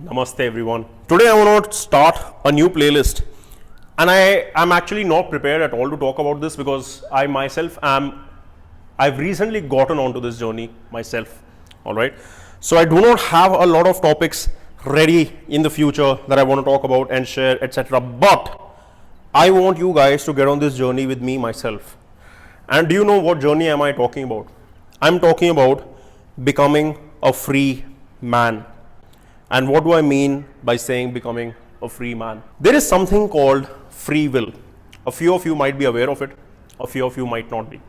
Namaste everyone. Today I want to start a new playlist and I am actually not prepared at all to talk about this because I've recently gotten onto this journey myself. Alright. So I do not have a lot of topics ready in the future that I want to talk about and share, etc. But I want you guys to get on this journey with me myself. And do you know what journey am I talking about? I'm talking about becoming a free man. And what do I mean by saying becoming a free man? There is something called free will. A few of you might be aware of it. A few of you might not be.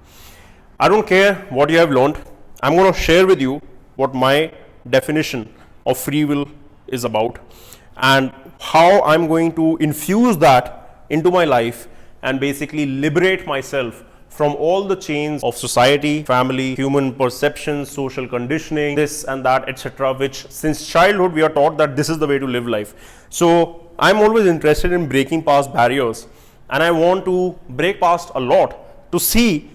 I don't care what you have learned. I'm going to share with you what my definition of free will is about and how I'm going to infuse that into my life and basically liberate myself from all the chains of society, family, human perceptions, social conditioning, this and that, etc., which since childhood we are taught that this is the way to live life. So I'm always interested in breaking past barriers and I want to break past a lot to see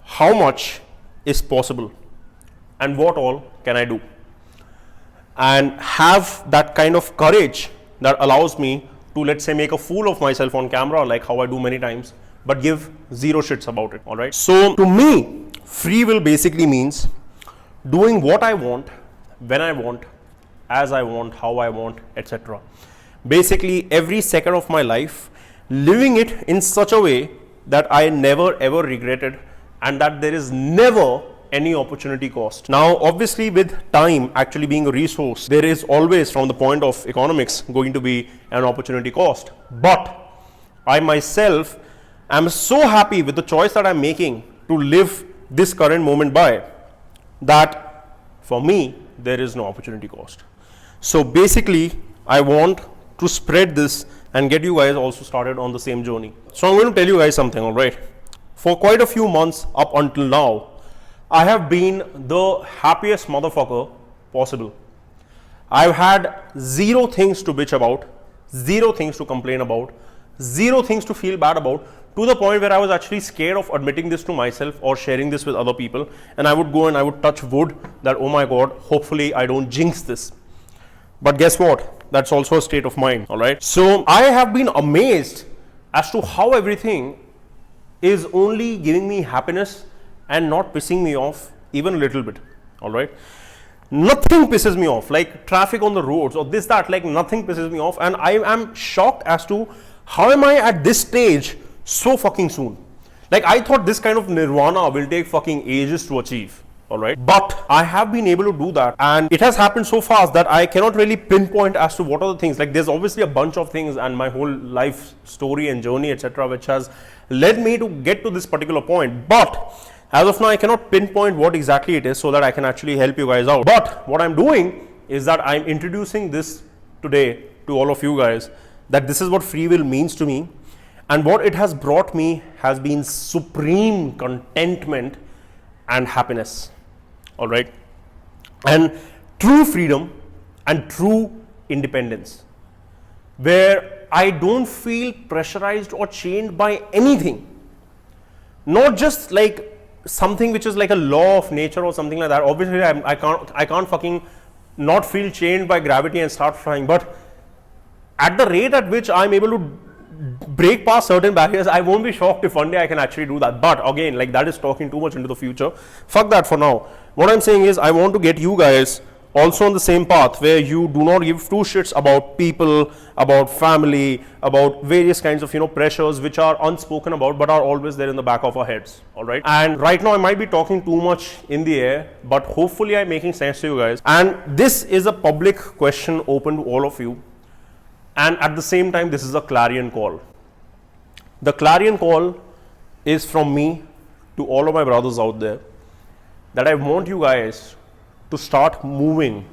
how much is possible and what all can I do and have that kind of courage that allows me to, let's say, make a fool of myself on camera like how I do many times, but give zero shits about it. Alright. So to me, free will basically means doing what I want, when I want, as I want, how I want, etc. Basically every second of my life, living it in such a way that I never ever regret it and that there is never any opportunity cost. Now obviously with time actually being a resource, there is always from the point of economics going to be an opportunity cost. But I myself I'm so happy with the choice that I'm making to live this current moment by that for me there is no opportunity cost. So basically I want to spread this and get you guys also started on the same journey. So I'm going to tell you guys something, alright. For quite a few months up until now, I have been the happiest motherfucker possible. I've had zero things to bitch about, zero things to complain about, zero things to feel bad about, to the point where I was actually scared of admitting this to myself or sharing this with other people, and I would go and I would touch wood that, oh my god, hopefully I don't jinx this. But guess what? That's also a state of mind, alright? So I have been amazed as to how everything is only giving me happiness and not pissing me off even a little bit, alright? Nothing pisses me off, like traffic on the roads or this, that, like nothing pisses me off, and I am shocked as to how am I at this stage so fucking soon. Like I thought this kind of nirvana will take fucking ages to achieve, alright? But I have been able to do that and it has happened so fast that I cannot really pinpoint as to what are the things. Like there's obviously a bunch of things and my whole life story and journey, etc., which has led me to get to this particular point. But as of now, I cannot pinpoint what exactly it is so that I can actually help you guys out. But what I'm doing is that I'm introducing this today to all of you guys, that this is what free will means to me. And what it has brought me has been supreme contentment and happiness. All right. And true freedom and true independence, where I don't feel pressurized or chained by anything. Not just like something which is like a law of nature or something like that. Obviously, I can't fucking not feel chained by gravity and start flying. But at the rate at which I'm able to break past certain barriers, I won't be shocked if one day I can actually do that. But again, like that is talking too much into the future. Fuck that for now. What I'm saying is I want to get you guys also on the same path where you do not give two shits about people, about family, about various kinds of, pressures which are unspoken about but are always there in the back of our heads. All right. And right now I might be talking too much in the air, but hopefully I'm making sense to you guys. And this is a public question open to all of you. And at the same time, this is a clarion call. The clarion call is from me to all of my brothers out there that I want you guys to start moving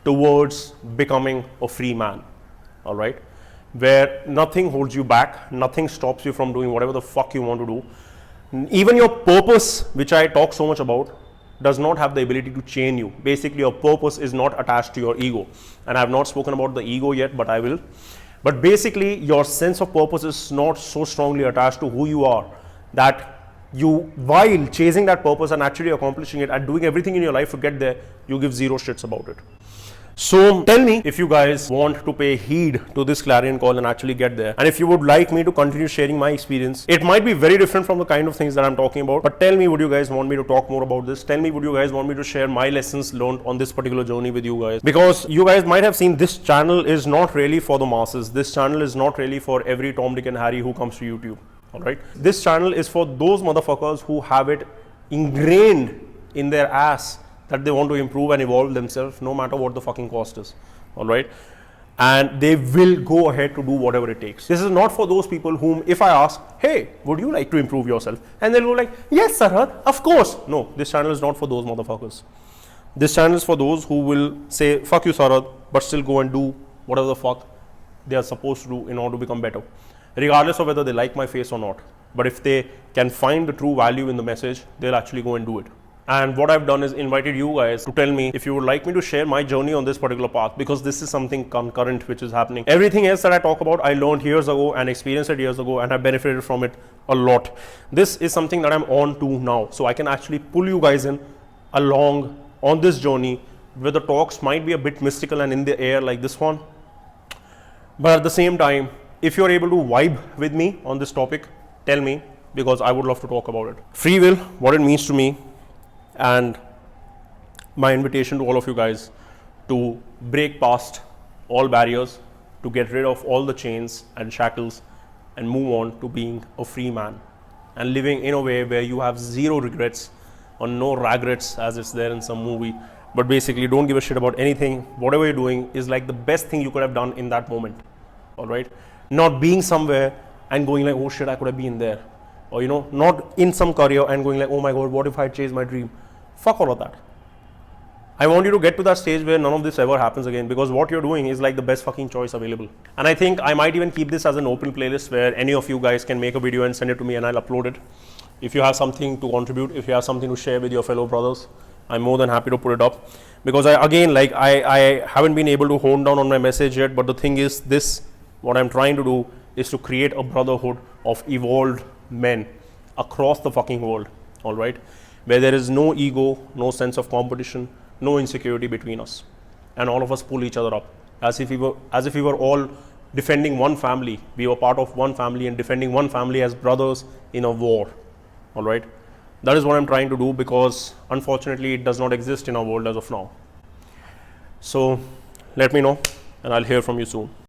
towards becoming a free man. All right. Where nothing holds you back, nothing stops you from doing whatever the fuck you want to do. Even your purpose, which I talk so much about, does not have the ability to chain you. Basically, your purpose is not attached to your ego. And I have not spoken about the ego yet, but I will. But basically, your sense of purpose is not so strongly attached to who you are that you, while chasing that purpose and actually accomplishing it and doing everything in your life to get there, you give zero shits about it. So tell me if you guys want to pay heed to this clarion call and actually get there. And if you would like me to continue sharing my experience, it might be very different from the kind of things that I'm talking about. But tell me, would you guys want me to talk more about this? Tell me, would you guys want me to share my lessons learned on this particular journey with you guys? Because you guys might have seen this channel is not really for the masses. This channel is not really for every Tom, Dick and Harry who comes to YouTube. Alright? This channel is for those motherfuckers who have it ingrained in their ass that they want to improve and evolve themselves no matter what the fucking cost is. Alright? And they will go ahead to do whatever it takes. This is not for those people whom, if I ask, hey, would you like to improve yourself? And they'll go like, yes, Sirhud, of course. No, this channel is not for those motherfuckers. This channel is for those who will say, fuck you, Sirhud, but still go and do whatever the fuck they are supposed to do in order to become better. Regardless of whether they like my face or not. But if they can find the true value in the message, they'll actually go and do it. And what I've done is invited you guys to tell me if you would like me to share my journey on this particular path, because this is something concurrent which is happening. Everything else that I talk about, I learned years ago and experienced it years ago and have benefited from it a lot. This is something that I'm on to now. So I can actually pull you guys in along on this journey where the talks might be a bit mystical and in the air like this one. But at the same time, if you're able to vibe with me on this topic, tell me, because I would love to talk about it. Free will, what it means to me, and my invitation to all of you guys to break past all barriers, to get rid of all the chains and shackles and move on to being a free man and living in a way where you have zero regrets or no regrets as it's there in some movie. But basically don't give a shit about anything. Whatever you're doing is like the best thing you could have done in that moment. All right. Not being somewhere and going like, oh shit, I could have been there. Or, you know, not in some career and going like, oh my God, what if I chase my dream? Fuck all of that. I want you to get to that stage where none of this ever happens again, because what you're doing is like the best fucking choice available. And I think I might even keep this as an open playlist where any of you guys can make a video and send it to me and I'll upload it. If you have something to contribute, if you have something to share with your fellow brothers, I'm more than happy to put it up. Because I haven't been able to hone down on my message yet, but the thing is this, what I'm trying to do is to create a brotherhood of evolved men across the fucking world, all right? Where there is no ego, no sense of competition, no insecurity between us, and all of us pull each other up as if we were all defending one family. We were part of one family and defending one family as brothers in a war. All right, that is what I'm trying to do, because unfortunately it does not exist in our world as of now. So let me know and I'll hear from you soon.